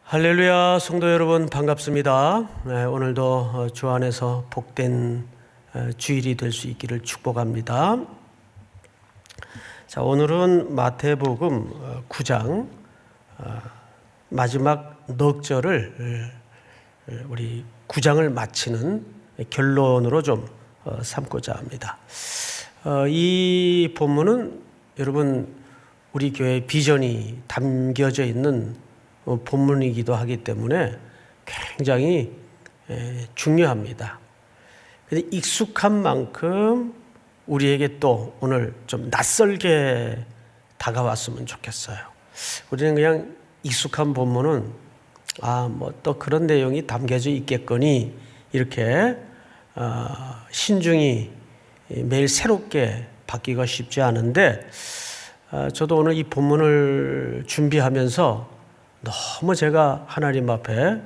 할렐루야, 성도 여러분 반갑습니다. 오늘도 주 안에서 복된 주일이 될 수 있기를 축복합니다. 자, 오늘은 마태복음 9장 마지막 넉 절을 우리 9장을 마치는 결론으로 좀 삼고자 합니다. 이 본문은 여러분 우리 교회 비전이 담겨져 있는 본문이기도 하기 때문에 굉장히 중요합니다. 근데 익숙한 만큼 우리에게 또 오늘 좀 낯설게 다가왔으면 좋겠어요. 우리는 그냥 익숙한 본문은 뭐 또 그런 내용이 담겨져 있겠거니 이렇게 신중히 매일 새롭게 받기가 쉽지 않은데 저도 오늘 이 본문을 준비하면서 너무 제가 하나님 앞에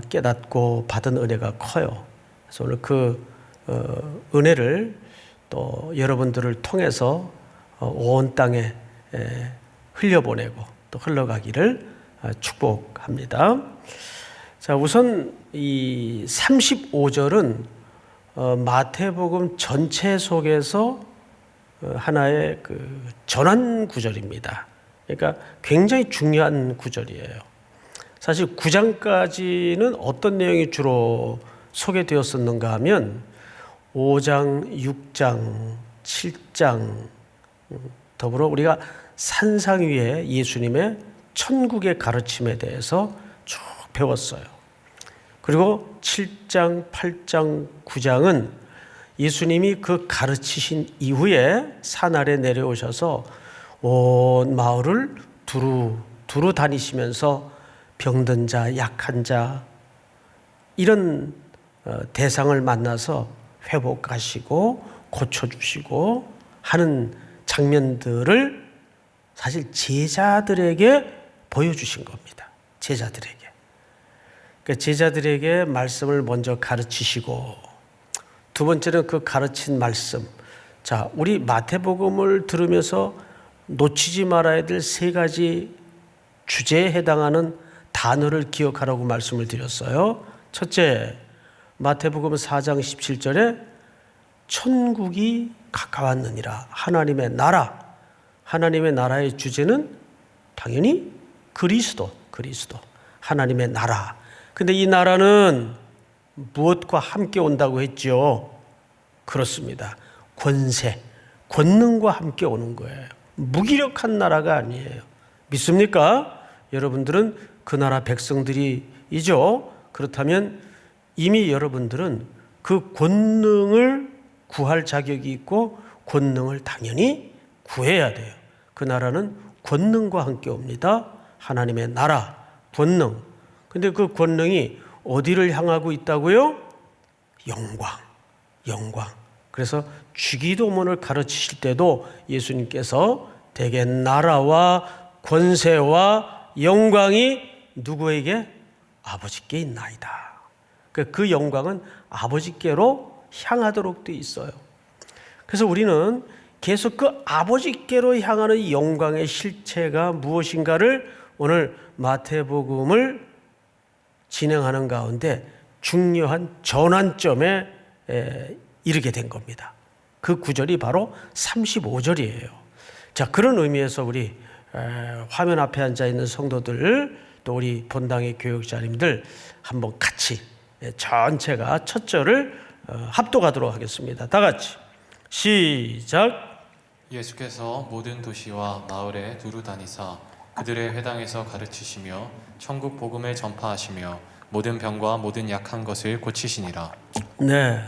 깨닫고 받은 은혜가 커요. 그래서 오늘 그 은혜를 또 여러분들을 통해서 온 땅에 흘려보내고 또 흘러가기를 축복합니다. 자, 우선 이 35절은 마태복음 전체 속에서 하나의 그 전환 구절입니다. 그러니까 굉장히 중요한 구절이에요. 사실 9장까지는 어떤 내용이 주로 소개되었었는가 하면 5장, 6장, 7장 더불어 우리가 산상 위에 예수님의 천국의 가르침에 대해서 쭉 배웠어요. 그리고 7장, 8장, 9장은 예수님이 그 가르치신 이후에 산 아래 내려오셔서 온 마을을 두루 다니시면서 병든 자, 약한 자 이런 대상을 만나서 회복하시고 고쳐주시고 하는 장면들을 사실 제자들에게 보여주신 겁니다. 제자들에게. 그러니까 제자들에게 말씀을 먼저 가르치시고 두 번째는 그 가르친 말씀. 자, 우리 마태복음을 들으면서 놓치지 말아야 될 세 가지 주제에 해당하는 단어를 기억하라고 말씀을 드렸어요. 첫째, 마태복음 4장 17절에 천국이 가까웠느니라. 하나님의 나라. 하나님의 나라의 주제는 당연히 그리스도. 하나님의 나라. 근데 이 나라는 무엇과 함께 온다고 했죠? 그렇습니다. 권세, 권능과 함께 오는 거예요. 무기력한 나라가 아니에요. 믿습니까? 여러분들은 그 나라 백성들이죠. 그렇다면 이미 여러분들은 그 권능을 구할 자격이 있고 권능을 당연히 구해야 돼요. 그 나라는 권능과 함께 옵니다. 하나님의 나라, 권능. 근데 그 권능이 어디를 향하고 있다고요? 영광. 그래서 주기도문을 가르치실 때도 예수님께서 대개 나라와 권세와 영광이 누구에게? 아버지께 있나이다. 그 영광은 아버지께로 향하도록 되어 있어요. 그래서 우리는 계속 그 아버지께로 향하는 영광의 실체가 무엇인가를 오늘 마태복음을 진행하는 가운데 중요한 전환점에 이르게 된 겁니다. 그 구절이 바로 35절이에요. 자, 그런 의미에서 우리 화면 앞에 앉아 있는 성도들 또 우리 본당의 교육자님들 한번 같이 전체가 첫 절을 합독하도록 하겠습니다. 다 같이 시작. 예수께서 모든 도시와 마을에 두루 다니사 그들의 회당에서 가르치시며 천국 복음을 전파하시며 모든 병과 모든 약한 것을 고치시니라. 네,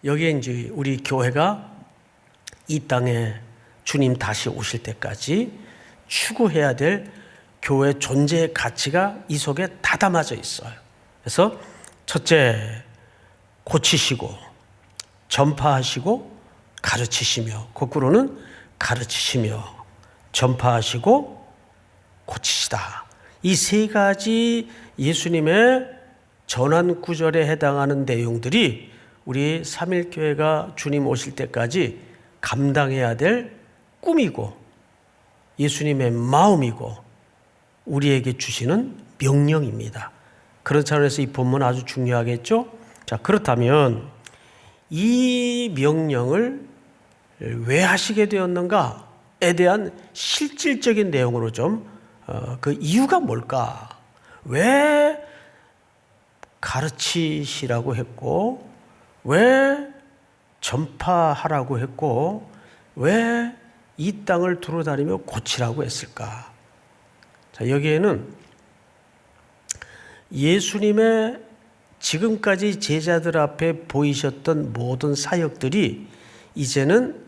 여기에 이제 우리 교회가 이 땅에 주님 다시 오실 때까지 추구해야 될 교회 존재의 가치가 이 속에 다 담아져 있어요. 그래서 첫째, 고치시고 전파하시고 가르치시며, 거꾸로는 가르치시며 전파하시고 고치시다. 이 세 가지 예수님의 전환 구절에 해당하는 내용들이 우리 삼일교회가 주님 오실 때까지 감당해야 될 꿈이고 예수님의 마음이고 우리에게 주시는 명령입니다. 그런 차원에서 이 본문 아주 중요하겠죠? 자, 그렇다면 이 명령을 왜 하시게 되었는가에 대한 실질적인 내용으로 그 이유가 뭘까? 왜 가르치시라고 했고, 왜 전파하라고 했고, 왜 이 땅을 두루다니며 고치라고 했을까? 자, 여기에는 예수님의 지금까지 제자들 앞에 보이셨던 모든 사역들이 이제는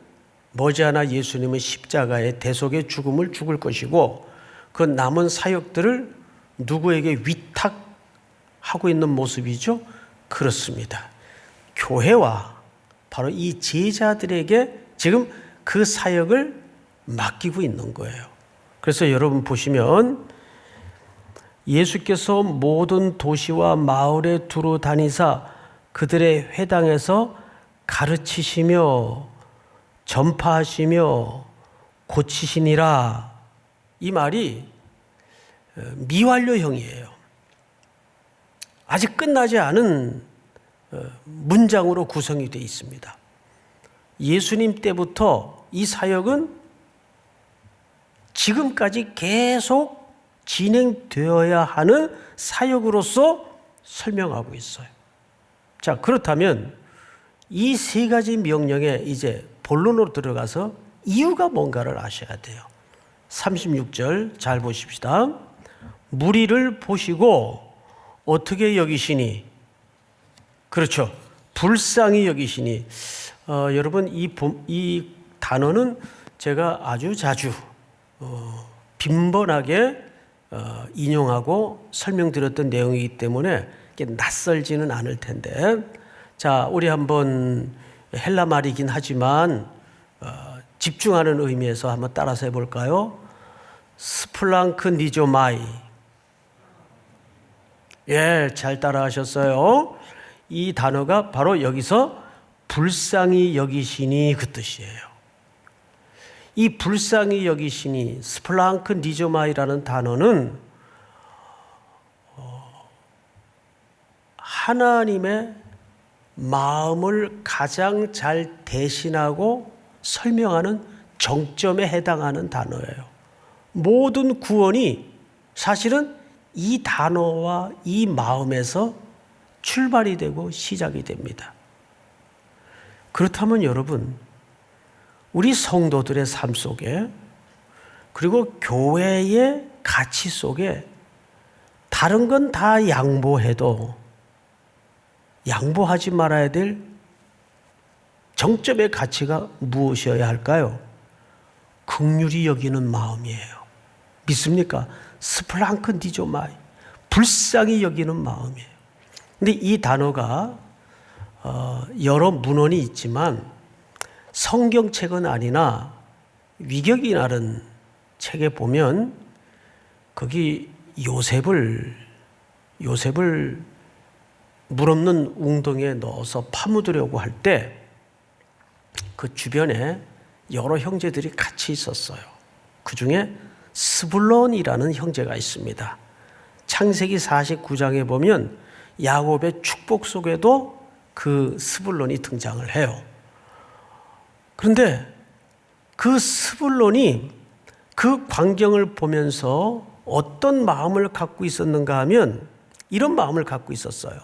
머지않아 예수님은 십자가의 대속의 죽음을 죽을 것이고, 그 남은 사역들을 누구에게 위탁하고 있는 모습이죠? 그렇습니다. 교회와 바로 이 제자들에게 지금 그 사역을 맡기고 있는 거예요. 그래서 여러분 보시면 예수께서 모든 도시와 마을에 두루 다니사 그들의 회당에서 가르치시며 전파하시며 고치시니라. 이 말이 미완료형이에요. 아직 끝나지 않은 문장으로 구성이 되어 있습니다. 예수님 때부터 이 사역은 지금까지 계속 진행되어야 하는 사역으로서 설명하고 있어요. 자, 그렇다면 이 세 가지 명령에 이제 본론으로 들어가서 이유가 뭔가를 아셔야 돼요. 36절 잘 보십시다. 무리를 보시고 어떻게 여기시니? 그렇죠. 불쌍히 여기시니. 여러분 이 단어는 제가 아주 자주 빈번하게 인용하고 설명드렸던 내용이기 때문에 낯설지는 않을 텐데, 자, 우리 한번 헬라 말이긴 하지만 집중하는 의미에서 한번 따라서 해볼까요? 스플랑크 니조마이. 예, 잘 따라하셨어요. 이 단어가 바로 여기서 불쌍히 여기시니 그 뜻이에요. 이 불쌍히 여기시니 스플랑크 니조마이라는 단어는 하나님의 마음을 가장 잘 대신하고 설명하는 정점에 해당하는 단어예요. 모든 구원이 사실은 이 단어와 이 마음에서 출발이 되고 시작이 됩니다. 그렇다면 여러분, 우리 성도들의 삶 속에 그리고 교회의 가치 속에 다른 건 다 양보해도 양보하지 말아야 될 정점의 가치가 무엇이어야 할까요? 긍휼히 여기는 마음이에요. 믿습니까? 스플랑크 니조마이, 불쌍히 여기는 마음이에요. 근데 이 단어가 여러 문헌이 있지만 성경책은 아니나 위격이 나른 책에 보면 거기 요셉을 물 없는 웅덩이에 넣어서 파묻으려고 할 때 그 주변에 여러 형제들이 같이 있었어요. 그 중에 스불론이라는 형제가 있습니다. 창세기 49장에 보면 야곱의 축복 속에도 그 스불론이 등장을 해요. 그런데 그 스불론이 그 광경을 보면서 어떤 마음을 갖고 있었는가 하면 이런 마음을 갖고 있었어요.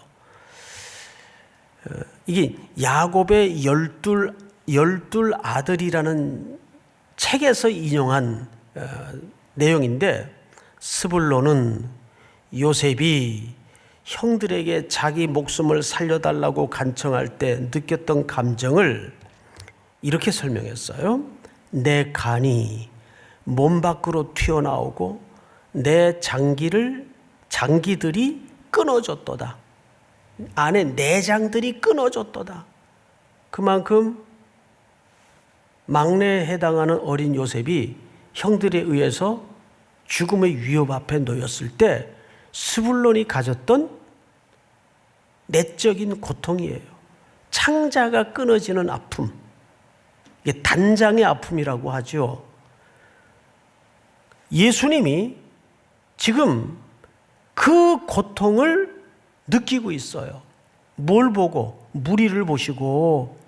이게 야곱의 열둘 아들이라는 책에서 인용한 내용인데, 스불론은 요셉이 형들에게 자기 목숨을 살려달라고 간청할 때 느꼈던 감정을 이렇게 설명했어요. 내 간이 몸 밖으로 튀어나오고 내 장기들이 끊어졌도다. 안에 내장들이 끊어졌도다. 그만큼 막내에 해당하는 어린 요셉이 형들에 의해서 죽음의 위협 앞에 놓였을 때 스불론이 가졌던 내적인 고통이에요. 창자가 끊어지는 아픔, 이게 단장의 아픔이라고 하죠. 예수님이 지금 그 고통을 느끼고 있어요. 뭘 보고? 무리를 보시고.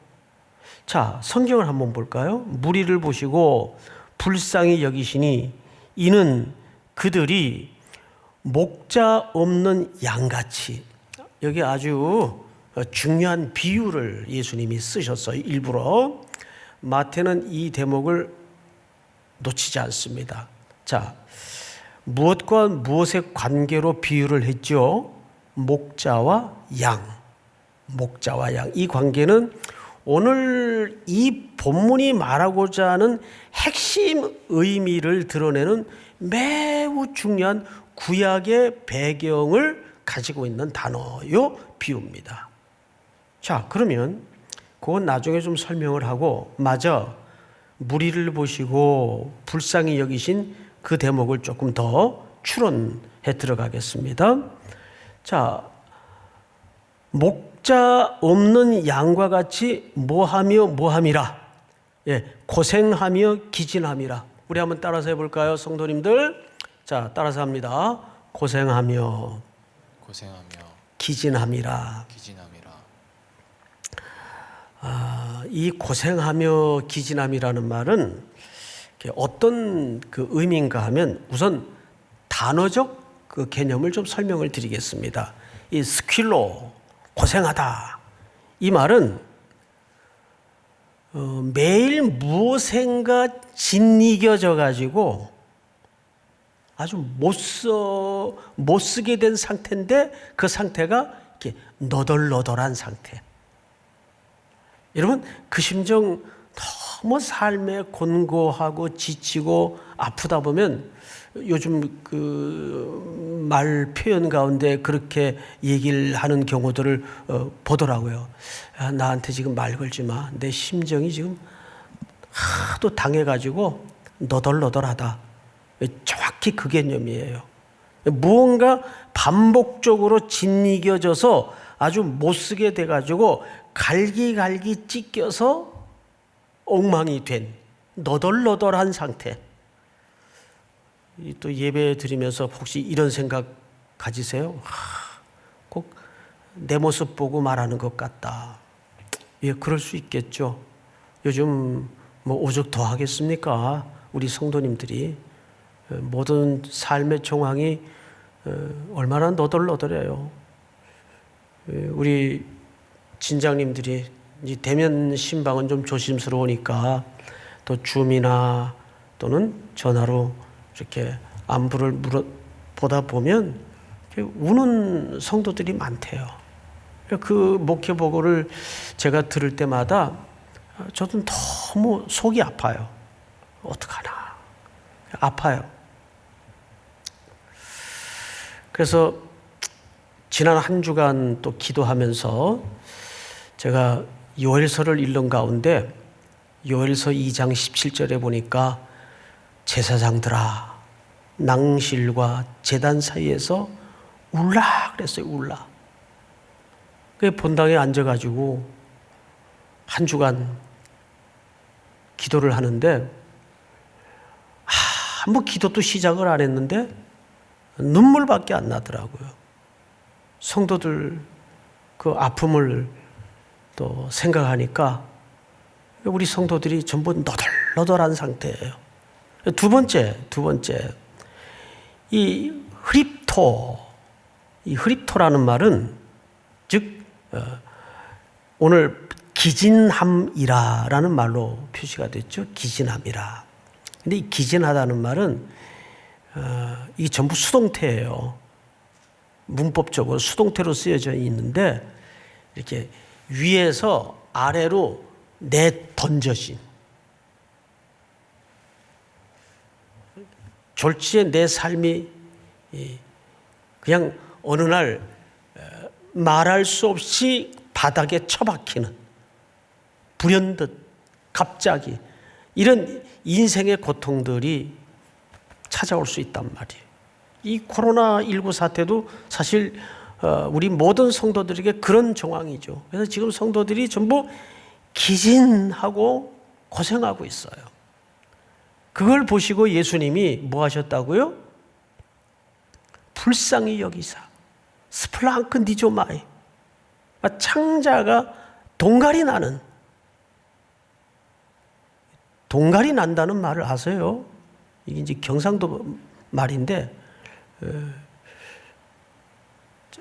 자, 성경을 한번 볼까요? 무리를 보시고 불쌍히 여기시니 이는 그들이 목자 없는 양같이. 여기 아주 중요한 비유를 예수님이 쓰셨어요. 일부러. 마태는 이 대목을 놓치지 않습니다. 자, 무엇과 무엇의 관계로 비유를 했죠? 목자와 양. 목자와 양. 이 관계는 오늘 이 본문이 말하고자 하는 핵심 의미를 드러내는 매우 중요한 구약의 배경을 가지고 있는 단어요, 비유입니다. 자, 그러면 그건 나중에 좀 설명을 하고, 맞아, 무리를 보시고 불쌍히 여기신 그 대목을 조금 더 추론해 들어가겠습니다. 자, 목자 없는 양과 같이 뭐하며 뭐함이라. 예, 고생하며 기진함이라. 우리 한번 따라서 해볼까요, 성도님들? 자, 따라서 합니다. 고생하며 기진함이라. 이 고생하며 기진함이라는 말은 어떤 그 의미인가 하면 우선 단어적 그 개념을 좀 설명을 드리겠습니다. 이 스킬로 고생하다. 이 말은 매일 무엇인가 짓이겨져 가지고 아주 못 쓰게 된 상태인데 그 상태가 이렇게 너덜너덜한 상태. 여러분, 그 심정 너무 삶에 곤고하고 지치고 아프다 보면 요즘 그 말 표현 가운데 그렇게 얘기를 하는 경우들을 보더라고요. 야, 나한테 지금 말 걸지 마. 내 심정이 지금 하도 당해가지고 너덜너덜하다. 정확히 그 개념이에요. 무언가 반복적으로 짓이겨져서 아주 못쓰게 돼가지고 갈기갈기 찢겨서 엉망이 된 너덜너덜한 상태. 또 예배 드리면서 혹시 이런 생각 가지세요? 꼭 내 모습 보고 말하는 것 같다. 예, 그럴 수 있겠죠. 요즘 뭐 오죽 더 하겠습니까? 우리 성도님들이 모든 삶의 정황이 얼마나 너덜너덜해요. 우리 진장님들이 이 대면 신방은 좀 조심스러우니까 또 줌이나 또는 전화로 이렇게 안부를 보다 보면 우는 성도들이 많대요. 그 목회 보고를 제가 들을 때마다 저도 너무 속이 아파요. 어떡하나. 아파요. 그래서 지난 한 주간 또 기도하면서 제가 요엘서를 읽는 가운데 요엘서 2장 17절에 보니까 제사장들아 낭실과 제단 사이에서 울라 그랬어요. 울라. 그 본당에 앉아가지고 한 주간 기도를 하는데 뭐 기도도 시작을 안 했는데 눈물밖에 안 나더라고요. 성도들 그 아픔을 또 생각하니까 우리 성도들이 전부 너덜너덜한 상태예요. 두 번째, 이 흐립토라는 말은 즉 오늘 기진함이라라는 말로 표시가 됐죠. 기진함이라. 근데 이 기진하다는 말은 이게 전부 수동태예요. 문법적으로 수동태로 쓰여져 있는데 이렇게 위에서 아래로 내던져진 졸지에 내 삶이 그냥 어느 날 말할 수 없이 바닥에 처박히는 불현듯 갑자기 이런 인생의 고통들이 찾아올 수 있단 말이에요. 이 코로나19 사태도 사실 우리 모든 성도들에게 그런 정황이죠. 그래서 지금 성도들이 전부 기진하고 고생하고 있어요. 그걸 보시고 예수님이 뭐 하셨다고요? 불쌍히 여기사 스플랑크니조마이, 창자가 동갈이 난다는 말을 아세요? 이게 이제 경상도 말인데,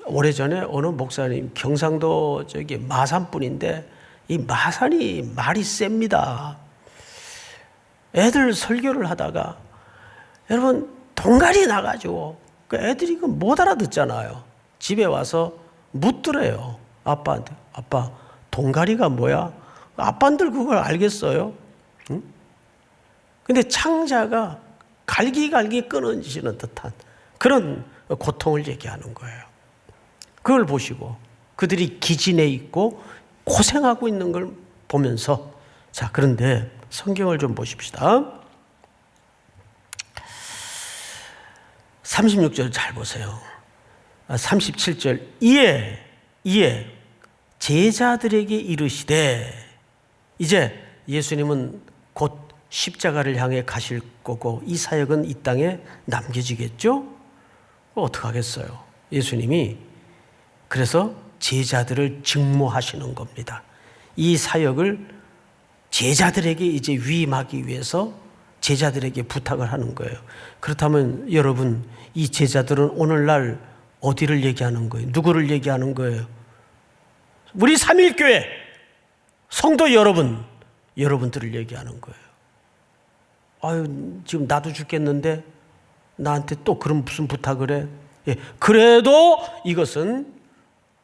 오래전에 어느 목사님, 경상도 마산분인데, 이 마산이 말이 셉니다. 애들 설교를 하다가, 여러분, 동갈이 나가지고, 그 애들이 못 알아듣잖아요. 집에 와서 묻더래요. 아빠한테. 아빠, 동갈이가 뭐야? 아빠들 그걸 알겠어요? 응? 근데 창자가 갈기갈기 끊어지는 듯한 그런 고통을 얘기하는 거예요. 그걸 보시고 그들이 기진해 있고 고생하고 있는 걸 보면서, 자, 그런데 성경을 좀 보십시다. 36절 잘 보세요. 37절, 이에 제자들에게 이르시되, 이제 예수님은 곧 십자가를 향해 가실 거고 이 사역은 이 땅에 남겨지겠죠? 어떻게 하겠어요? 예수님이 그래서 제자들을 직무하시는 겁니다. 이 사역을 제자들에게 이제 위임하기 위해서 제자들에게 부탁을 하는 거예요. 그렇다면 여러분, 이 제자들은 오늘날 어디를 얘기하는 거예요? 누구를 얘기하는 거예요? 우리 삼일교회 성도 여러분들을 얘기하는 거예요. 아유, 지금 나도 죽겠는데 나한테 또 그런 무슨 부탁을 해? 예, 그래도 이것은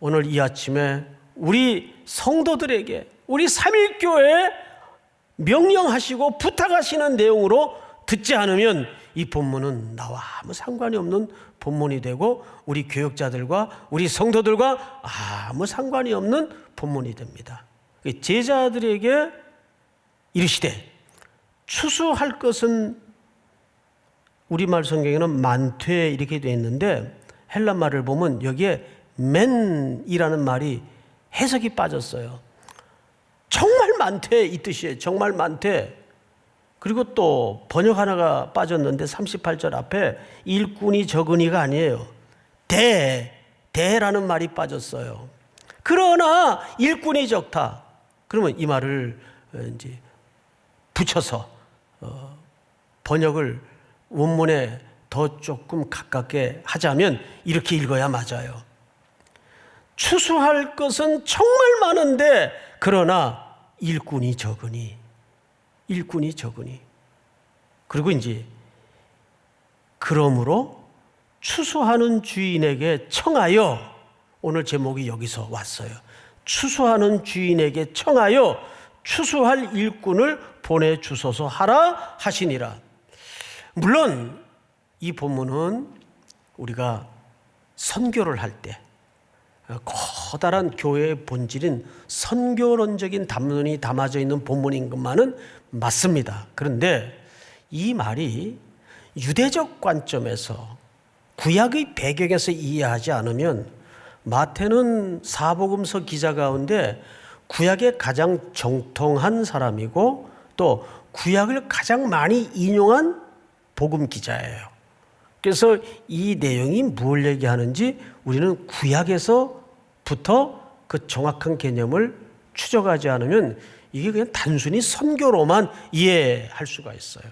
오늘 이 아침에 우리 성도들에게, 우리 삼일교회에 명령하시고 부탁하시는 내용으로 듣지 않으면 이 본문은 나와 아무 상관이 없는 본문이 되고 우리 교역자들과 우리 성도들과 아무 상관이 없는 본문이 됩니다. 제자들에게 이르시되, 추수할 것은 우리말 성경에는 만퇴 이렇게 되어 있는데 헬라말을 보면 여기에 맨이라는 말이 해석이 빠졌어요. 정말 많대 이 뜻이에요. 정말 많대. 그리고 또 번역 하나가 빠졌는데 38절 앞에 일꾼이 적은이가 아니에요. 대라는 말이 빠졌어요. 그러나 일꾼이 적다. 그러면 이 말을 이제 붙여서 번역을 원문에 더 조금 가깝게 하자면 이렇게 읽어야 맞아요. 추수할 것은 정말 많은데 그러나 일꾼이 적으니. 그리고 이제 그러므로 추수하는 주인에게 청하여, 오늘 제목이 여기서 왔어요. 추수하는 주인에게 청하여 추수할 일꾼을 보내주소서 하라 하시니라. 물론 이 본문은 우리가 선교를 할 때 커다란 교회의 본질인 선교론적인 담론이 담아져 있는 본문인 것만은 맞습니다. 그런데 이 말이 유대적 관점에서 구약의 배경에서 이해하지 않으면, 마태는 사복음서 기자 가운데 구약에 가장 정통한 사람이고 또 구약을 가장 많이 인용한 복음 기자예요. 그래서 이 내용이 뭘 얘기하는지 우리는 구약에서부터 그 정확한 개념을 추적하지 않으면 이게 그냥 단순히 선교로만 이해할 수가 있어요.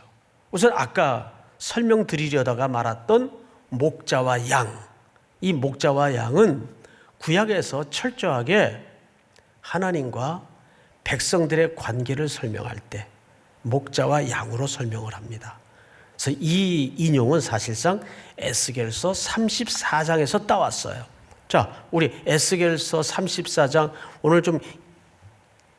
우선 아까 설명드리려다가 말았던 목자와 양, 이 목자와 양은 구약에서 철저하게 하나님과 백성들의 관계를 설명할 때 목자와 양으로 설명을 합니다. 그래서 이 인용은 사실상 에스겔서 34장에서 따왔어요. 자, 우리 에스겔서 34장 오늘 좀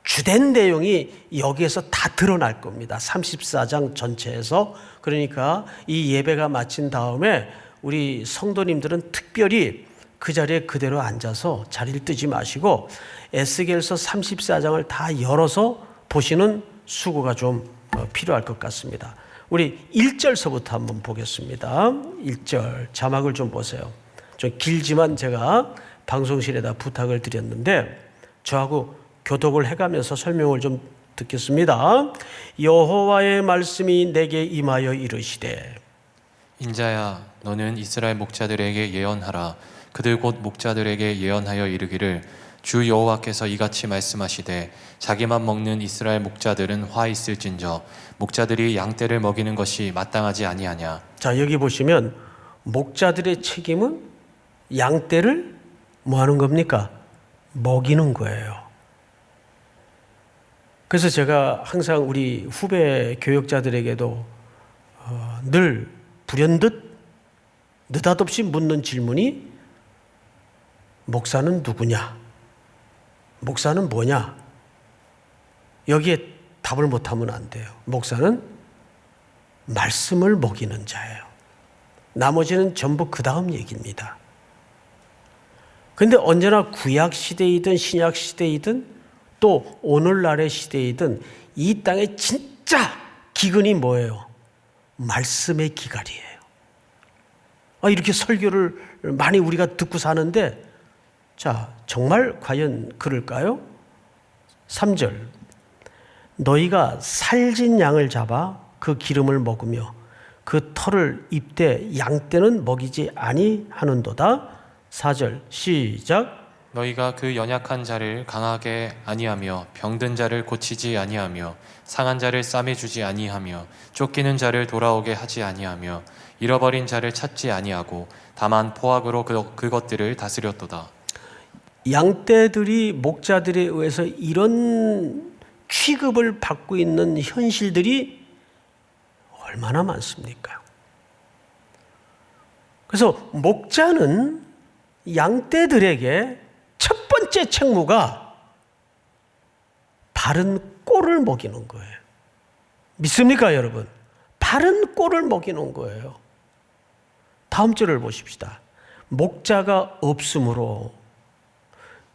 주된 내용이 여기에서 다 드러날 겁니다. 34장 전체에서. 그러니까 이 예배가 마친 다음에 우리 성도님들은 특별히 그 자리에 그대로 앉아서 자리를 뜨지 마시고 에스겔서 34장을 다 열어서 보시는 수고가 좀 필요할 것 같습니다. 우리 1절서부터 한번 보겠습니다. 1절 자막을 좀 보세요. 좀 길지만 제가 방송실에다 부탁을 드렸는데 저하고 교독을 해가면서 설명을 좀 듣겠습니다. 여호와의 말씀이 내게 임하여 이르시되, 인자야, 너는 이스라엘 목자들에게 예언하라. 그들 곧 목자들에게 예언하여 이르기를 주 여호와께서 이같이 말씀하시되 자기만 먹는 이스라엘 목자들은 화 있을진저 목자들이 양떼를 먹이는 것이 마땅하지 아니하냐. 자, 여기 보시면 목자들의 책임은 양떼를 뭐 하는 겁니까? 먹이는 거예요. 그래서 제가 항상 우리 후배 교역자들에게도 늘 불현듯 느닷없이 묻는 질문이 목사는 누구냐? 목사는 뭐냐? 여기에 답을 못하면 안 돼요. 목사는 말씀을 먹이는 자예요. 나머지는 전부 그 다음 얘기입니다. 그런데 언제나 구약 시대이든 신약 시대이든 또 오늘날의 시대이든 이 땅의 진짜 기근이 뭐예요? 말씀의 기갈이에요. 이렇게 설교를 많이 우리가 듣고 사는데, 자, 정말 과연 그럴까요? 3절, 너희가 살진 양을 잡아 그 기름을 먹으며 그 털을 입되 양떼는 먹이지 아니하는도다. 4절 시작. 너희가 그 연약한 자를 강하게 아니하며 병든 자를 고치지 아니하며 상한 자를 싸매주지 아니하며 쫓기는 자를 돌아오게 하지 아니하며 잃어버린 자를 찾지 아니하고 다만 포악으로 그것들을 다스렸도다. 양떼들이 목자들에 의해서 이런 취급을 받고 있는 현실들이 얼마나 많습니까? 그래서 목자는 양떼들에게 첫 번째 책무가 바른 꼴을 먹이는 거예요. 믿습니까, 여러분? 바른 꼴을 먹이는 거예요. 다음 절을 보십시다. 목자가 없으므로,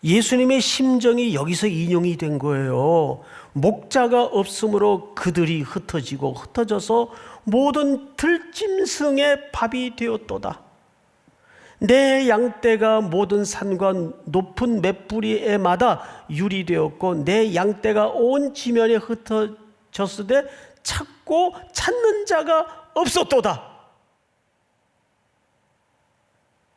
예수님의 심정이 여기서 인용이 된 거예요. 목자가 없으므로 그들이 흩어져서 모든 들짐승의 밥이 되었도다. 내 양떼가 모든 산과 높은 맷뿌리에마다 유리되었고 내 양떼가 온 지면에 흩어졌으되 찾고 찾는 자가 없었도다.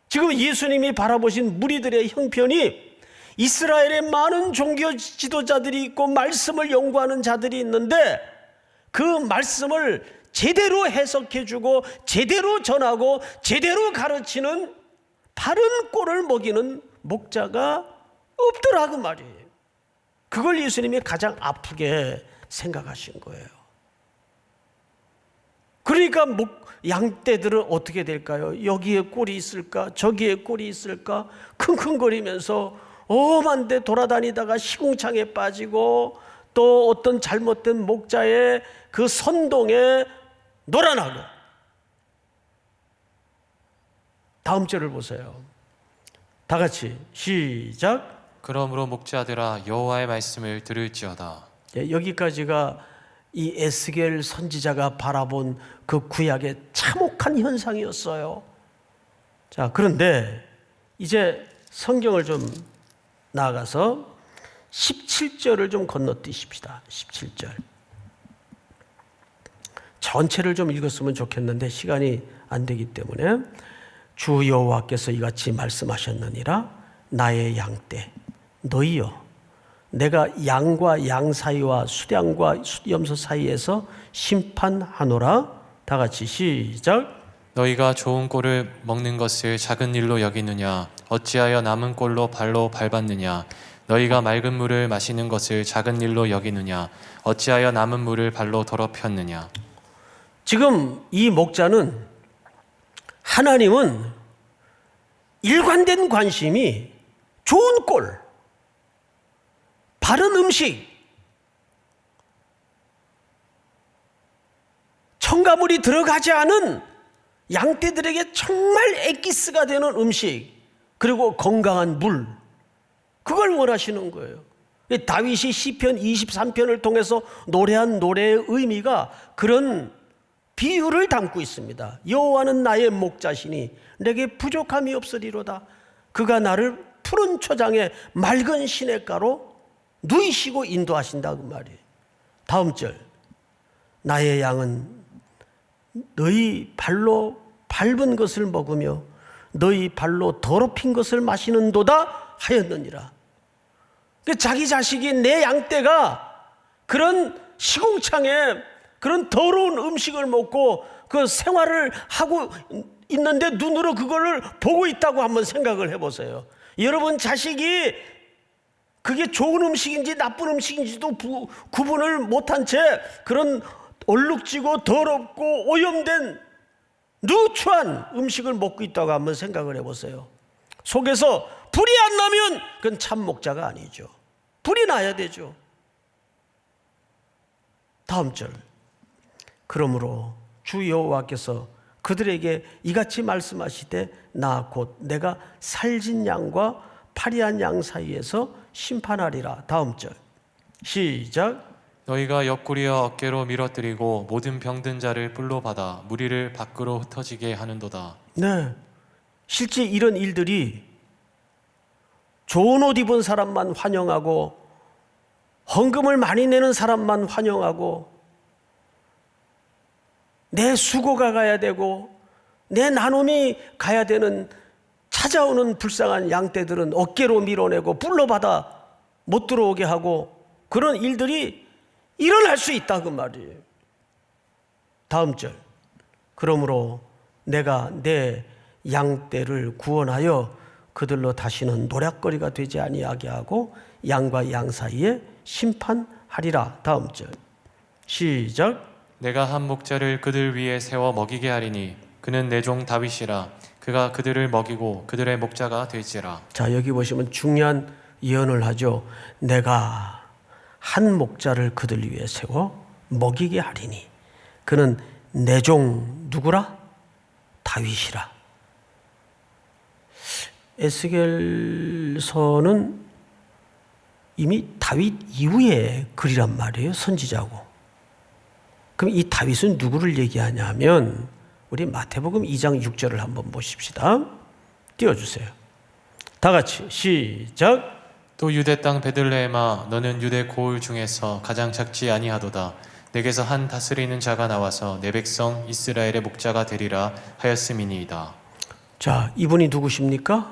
지금 예수님이 바라보신 무리들의 형편이 이스라엘에 많은 종교 지도자들이 있고 말씀을 연구하는 자들이 있는데 그 말씀을 제대로 해석해주고 제대로 전하고 제대로 가르치는 바른 꼴을 먹이는 목자가 없더라고 말이에요. 그걸 예수님이 가장 아프게 생각하신 거예요. 그러니까 양떼들은 어떻게 될까요? 여기에 꼴이 있을까? 저기에 꼴이 있을까? 킁킁거리면서 엄한 데 돌아다니다가 시궁창에 빠지고 또 어떤 잘못된 목자의 그 선동에 놀아나고. 다음 절을 보세요. 다 같이 시작. 그러므로 목자들아 여호와의 말씀을 들을지어다. 여기까지가 이 에스겔 선지자가 바라본 그 구약의 참혹한 현상이었어요. 자, 그런데 이제 성경을 좀 나아가서 17절을 좀 건너뛰십시다. 17절. 전체를 좀 읽었으면 좋겠는데 시간이 안 되기 때문에 주 여호와께서 이같이 말씀하셨느니라. 나의 양떼 너희여, 내가 양과 양 사이와 수량과 숫염소 사이에서 심판하노라. 다 같이 시작. 너희가 좋은 꼴을 먹는 것을 작은 일로 여기느냐? 어찌하여 남은 꼴로 발로 밟았느냐? 너희가 맑은 물을 마시는 것을 작은 일로 여기느냐? 어찌하여 남은 물을 발로 더럽혔느냐? 지금 이 목자는, 하나님은 일관된 관심이 좋은 꼴, 바른 음식, 첨가물이 들어가지 않은 양떼들에게 정말 엑기스가 되는 음식, 그리고 건강한 물, 그걸 원하시는 거예요. 다윗이 시편 23편을 통해서 노래한 노래의 의미가 그런 비유를 담고 있습니다. 여호와는 나의 목자시니 내게 부족함이 없으리로다. 그가 나를 푸른 초장에 맑은 시냇가로 누이시고 인도하신다, 그 말이에요. 다음 절. 나의 양은 너희 발로 밟은 것을 먹으며 너희 발로 더럽힌 것을 마시는도다 하였느니라. 자기 자식이 내 양떼가 그런 시궁창에 그런 더러운 음식을 먹고 그 생활을 하고 있는데 눈으로 그거를 보고 있다고 한번 생각을 해보세요. 여러분 자식이 그게 좋은 음식인지 나쁜 음식인지도 구분을 못한 채 그런 얼룩지고 더럽고 오염된 누추한 음식을 먹고 있다고 한번 생각을 해보세요. 속에서 불이 안 나면 그건 참 목자가 아니죠. 불이 나야 되죠. 다음 절. 그러므로 주 여호와께서 그들에게 이같이 말씀하시되 나 곧 내가 살진 양과 파리한 양 사이에서 심판하리라. 다음 절. 시작. 너희가 옆구리와 어깨로 밀어뜨리고 모든 병든 자를 뿔로 받아 무리를 밖으로 흩어지게 하는도다. 네, 실제 이런 일들이 좋은 옷 입은 사람만 환영하고 헌금을 많이 내는 사람만 환영하고 내 수고가 가야 되고 내 나눔이 가야 되는 찾아오는 불쌍한 양떼들은 어깨로 밀어내고 뿔로 받아 못 들어오게 하고 그런 일들이 일어날 수 있다 그 말이에요. 다음 절. 그러므로 내가 내 양떼를 구원하여 그들로 다시는 노략거리가 되지 아니하게 하고 양과 양 사이에 심판하리라. 다음 절. 시작. 내가 한 목자를 그들 위에 세워 먹이게 하리니 그는 내 종 다윗이라. 그가 그들을 먹이고 그들의 목자가 될지라. 자, 여기 보시면 중요한 예언을 하죠. 내가 한 목자를 그들 위에 세워 먹이게 하리니 그는 내 종 누구라? 다윗이라. 에스겔서는 이미 다윗 이후의 글이란 말이에요. 선지자고. 그럼 이 다윗은 누구를 얘기하냐면 우리 마태복음 2장 6절을 한번 보십시다. 띄워주세요. 다 같이 시작. 또 유대 땅 베들레헴아 너는 유대 고을 중에서 가장 작지 아니하도다. 내게서 한 다스리는 자가 나와서 내 백성 이스라엘의 목자가 되리라 하였음이니이다. 자, 이분이 누구십니까?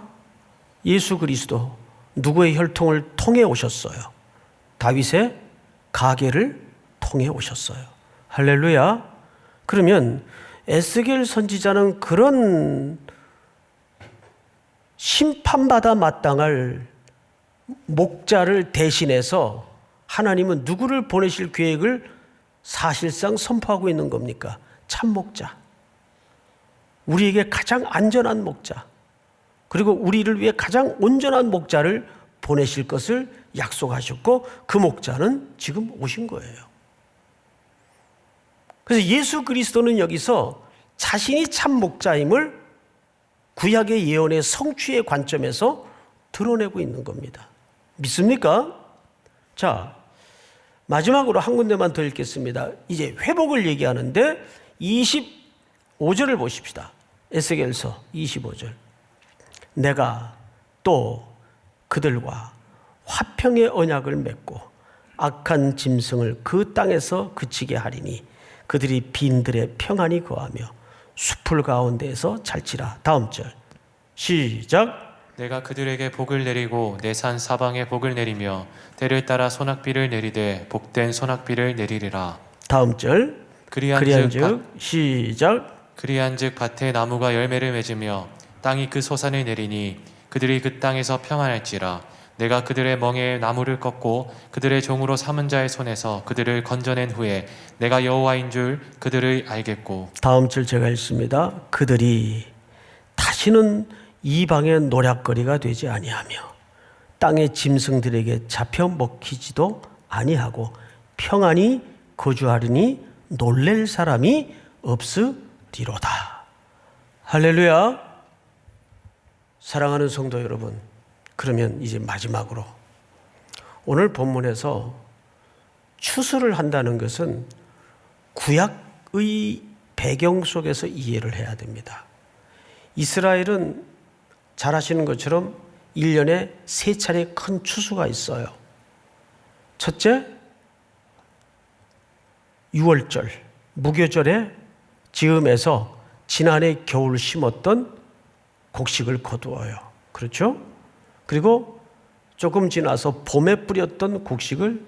예수 그리스도. 누구의 혈통을 통해 오셨어요? 다윗의 가계를 통해 오셨어요. 할렐루야. 그러면 에스겔 선지자는 그런 심판받아 마땅할 목자를 대신해서 하나님은 누구를 보내실 계획을 사실상 선포하고 있는 겁니까? 참 목자. 우리에게 가장 안전한 목자. 그리고 우리를 위해 가장 온전한 목자를 보내실 것을 약속하셨고 그 목자는 지금 오신 거예요. 그래서 예수 그리스도는 여기서 자신이 참 목자임을 구약의 예언의 성취의 관점에서 드러내고 있는 겁니다. 믿습니까? 자, 마지막으로 한 군데만 더 읽겠습니다. 이제 회복을 얘기하는데 25절을 보십시다. 에스겔서 25절. 내가 또 그들과 화평의 언약을 맺고 악한 짐승을 그 땅에서 그치게 하리니 그들이 빈들에 평안히 거하며 숲을 가운데에서 잘지라. 다음 절. 시작. 내가 그들에게 복을 내리고 내 산 사방에 복을 내리며 때를 따라 소낙비를 내리되 복된 소낙비를 내리리라. 다음 절. 그리한즉 시작. 그리한즉 밭에 나무가 열매를 맺으며 땅이 그 소산을 내리니 그들이 그 땅에서 평안할지라. 내가 그들의 멍에 나무를 꺾고 그들의 종으로 삼은 자의 손에서 그들을 건져낸 후에 내가 여호와인 줄 그들을 알겠고. 다음 절 제가 읽습니다. 그들이 다시는 이방의 노략거리가 되지 아니하며 땅의 짐승들에게 잡혀 먹히지도 아니하고 평안히 거주하리니 놀랄 사람이 없으리로다. 할렐루야. 사랑하는 성도 여러분, 그러면 이제 마지막으로 오늘 본문에서 추수를 한다는 것은 구약의 배경 속에서 이해를 해야 됩니다. 이스라엘은 잘 아시는 것처럼 1년에 3차례 큰 추수가 있어요. 첫째, 6월절, 무교절에 즈음에서 지난해 겨울 심었던 곡식을 거두어요. 그렇죠? 그리고 조금 지나서 봄에 뿌렸던 곡식을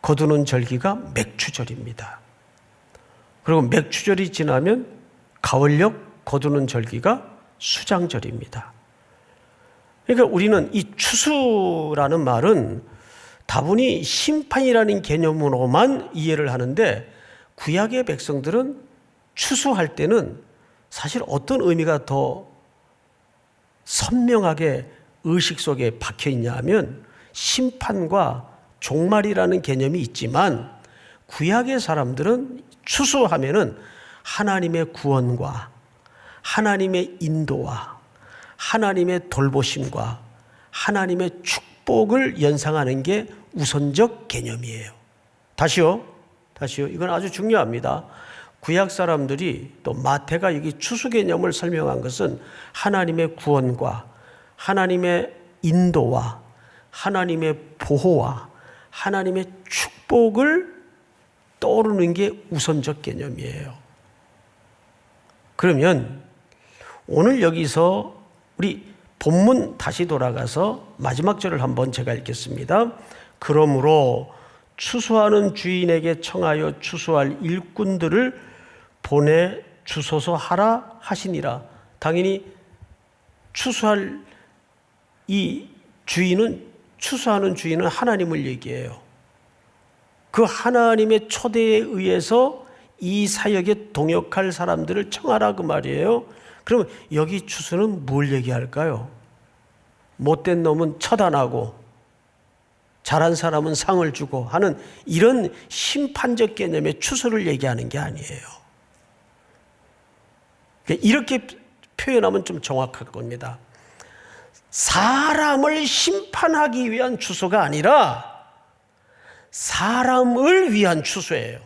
거두는 절기가 맥추절입니다. 그리고 맥추절이 지나면 가을녘 거두는 절기가 수장절입니다. 그러니까 우리는 이 추수라는 말은 다분히 심판이라는 개념으로만 이해를 하는데, 구약의 백성들은 추수할 때는 사실 어떤 의미가 더 선명하게 의식 속에 박혀 있냐 하면, 심판과 종말이라는 개념이 있지만 구약의 사람들은 추수하면은 하나님의 구원과 하나님의 인도와 하나님의 돌보심과 하나님의 축복을 연상하는 게 우선적 개념이에요. 다시요. 이건 아주 중요합니다. 구약 사람들이, 또 마태가 여기 추수 개념을 설명한 것은 하나님의 구원과 하나님의 인도와 하나님의 보호와 하나님의 축복을 떠오르는 게 우선적 개념이에요. 그러면 오늘 여기서 우리 본문 다시 돌아가서 마지막 절을 한번 제가 읽겠습니다. 그러므로 추수하는 주인에게 청하여 추수할 일꾼들을 보내 주소서 하라 하시니라. 당연히 추수할 이 주인은, 추수하는 주인은 하나님을 얘기해요. 그 하나님의 초대에 의해서 이 사역에 동역할 사람들을 청하라 그 말이에요. 그러면 여기 추수는 뭘 얘기할까요? 못된 놈은 처단하고 잘한 사람은 상을 주고 하는 이런 심판적 개념의 추수를 얘기하는 게 아니에요. 이렇게 표현하면 좀 정확할 겁니다. 사람을 심판하기 위한 추수가 아니라 사람을 위한 추수예요.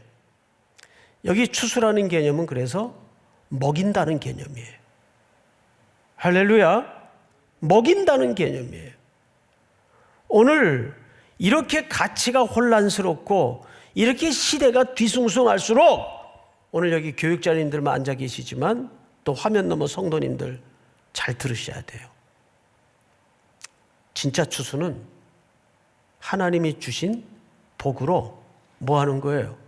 여기 추수라는 개념은 그래서 먹인다는 개념이에요. 할렐루야. 먹인다는 개념이에요. 오늘 이렇게 가치가 혼란스럽고 이렇게 시대가 뒤숭숭할수록, 오늘 여기 교육자님들만 앉아 계시지만 또 화면 너머 성도님들 잘 들으셔야 돼요. 진짜 추수는 하나님이 주신 복으로 뭐 하는 거예요?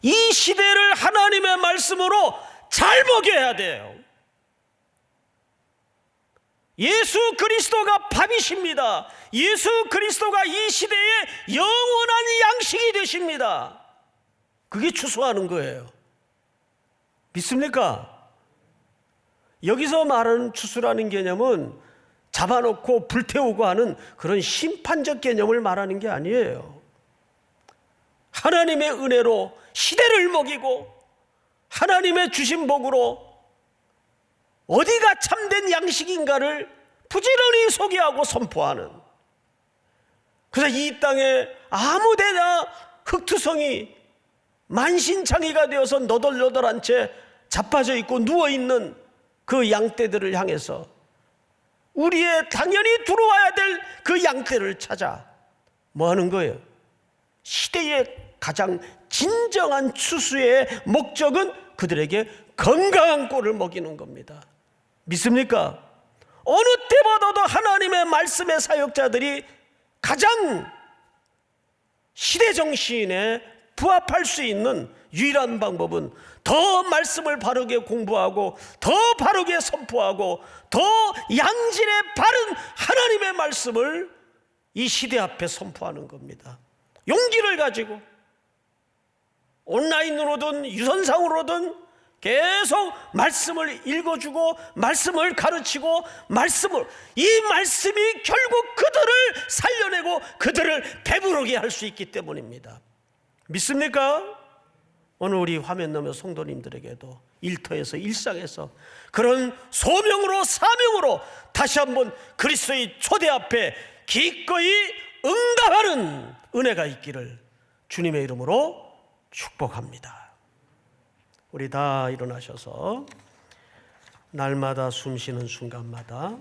이 시대를 하나님의 말씀으로 잘 먹여야 돼요. 예수 그리스도가 밥이십니다. 예수 그리스도가 이 시대의 영원한 양식이 되십니다. 그게 추수하는 거예요. 믿습니까? 여기서 말하는 추수라는 개념은 잡아놓고 불태우고 하는 그런 심판적 개념을 말하는 게 아니에요. 하나님의 은혜로 시대를 먹이고 하나님의 주신 복으로 어디가 참된 양식인가를 부지런히 소개하고 선포하는, 그래서 이 땅에 아무데나 흙투성이 만신창이가 되어서 너덜너덜한 채 자빠져 있고 누워있는 그 양떼들을 향해서 우리의 당연히 들어와야 될 그 양떼를 찾아 뭐 하는 거예요? 시대의 가장 진정한 추수의 목적은 그들에게 건강한 꼴을 먹이는 겁니다. 믿습니까? 어느 때보다도 하나님의 말씀의 사역자들이 가장 시대 정신에 부합할 수 있는 유일한 방법은 더 말씀을 바르게 공부하고 더 바르게 선포하고 더 양질의 바른 하나님의 말씀을 이 시대 앞에 선포하는 겁니다. 용기를 가지고 온라인으로든 유선상으로든 계속 말씀을 읽어주고 말씀을 가르치고 이 말씀이 결국 그들을 살려내고 그들을 배부르게 할 수 있기 때문입니다. 믿습니까? 오늘 우리 화면 너머 성도님들에게도 일터에서 일상에서 그런 소명으로 사명으로 다시 한번 그리스도의 초대 앞에 기꺼이 응답하는 은혜가 있기를 주님의 이름으로 축복합니다. 우리 다 일어나셔서 날마다 숨쉬는 순간마다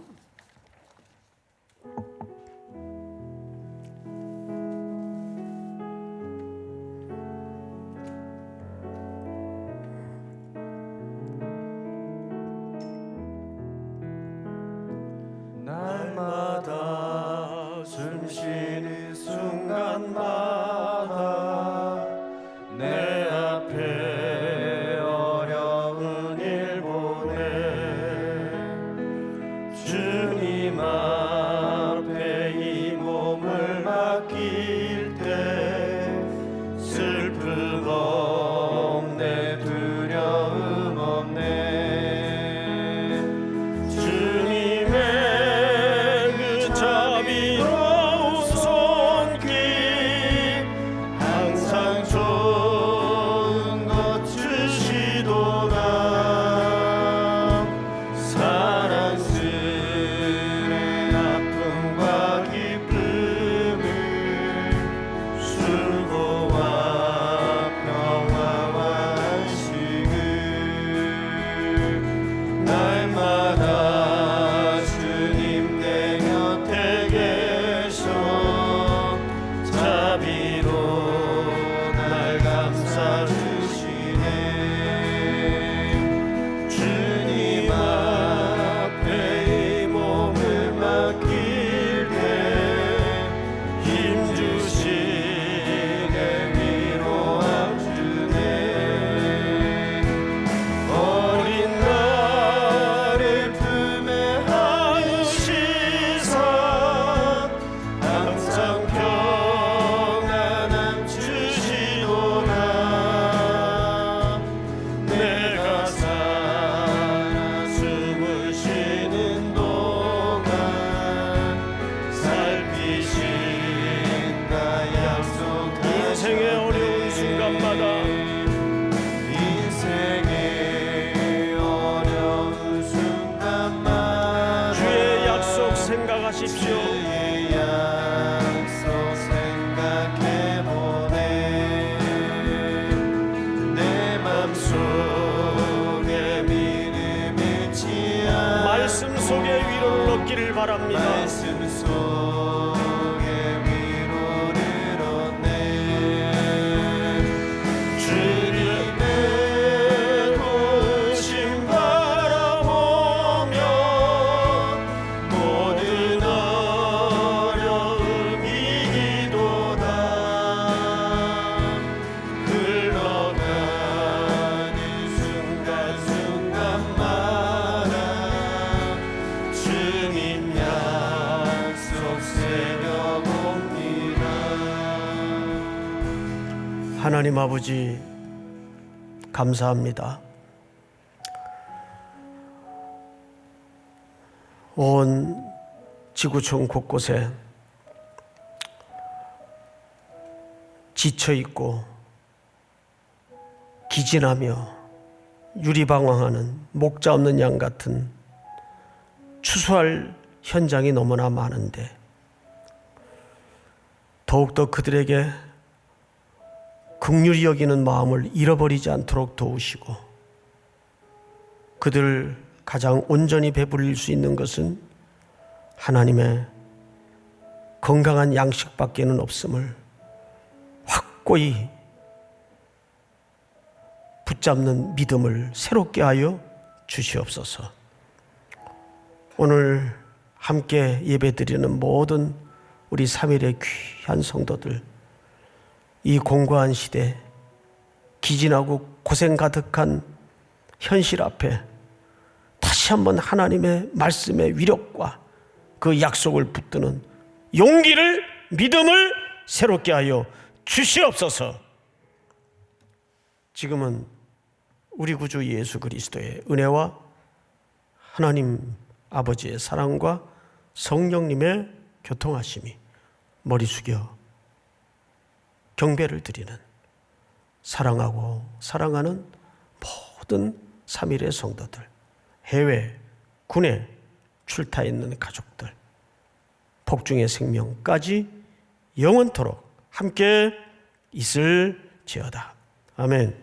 바랍니다. 말씀 속에 위로를 얻네. 주님의 도우심 바라보며 모든 어려움 이기도다. 흘러가는 순간순간마다 주님 약속 새겨봅니다. 하나님 아버지, 감사합니다. 온 지구촌 곳곳에 지쳐있고 기진하며 유리방황하는 목자 없는 양 같은 추수할 현장이 너무나 많은데 더욱더 그들에게 긍휼히 여기는 마음을 잃어버리지 않도록 도우시고 그들을 가장 온전히 배불릴 수 있는 것은 하나님의 건강한 양식밖에는 없음을 확고히 붙잡는 믿음을 새롭게 하여 주시옵소서. 오늘 함께 예배드리는 모든 우리 3일의 귀한 성도들, 이 공고한 시대, 기진하고 고생 가득한 현실 앞에 다시 한번 하나님의 말씀의 위력과 그 약속을 붙드는 용기를, 믿음을 새롭게 하여 주시옵소서. 지금은 우리 구주 예수 그리스도의 은혜와 하나님 아버지의 사랑과 성령님의 교통하심이 머리 숙여 경배를 드리는, 사랑하고 사랑하는 모든 3일의 성도들, 해외, 군에 출타 있는 가족들, 복중의 생명까지 영원토록 함께 있을지어다. 아멘.